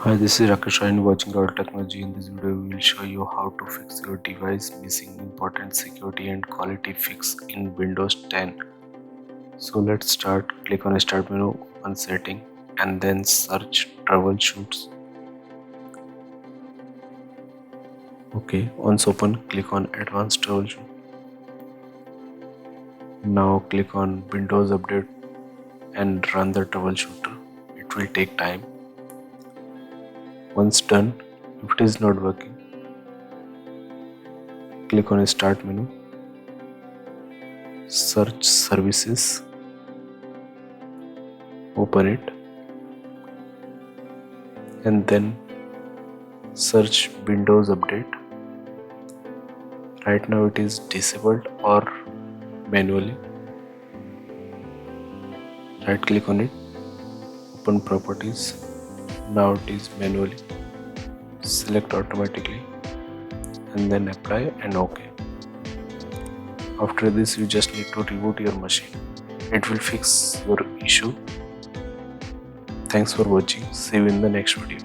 Hi, this is Rakesh Roy and watching our technology. In this video, we will show you how to fix your device missing important security and quality fix in Windows 10. So let's start. Click on Start menu on Setting and then search Troubleshoots. Okay, once open, click on Advanced Troubleshoot. Now click on Windows Update and run the troubleshooter. It will take time. Once done, if it is not working, click on Start menu, search Services, open it, and then search Windows Update. Right now it is disabled or manually. Right click on it, open Properties. Now it is manually. Select automatically and then apply and OK. After this, you just need to reboot your machine. It will fix your issue. Thanks for watching. See you in the next video.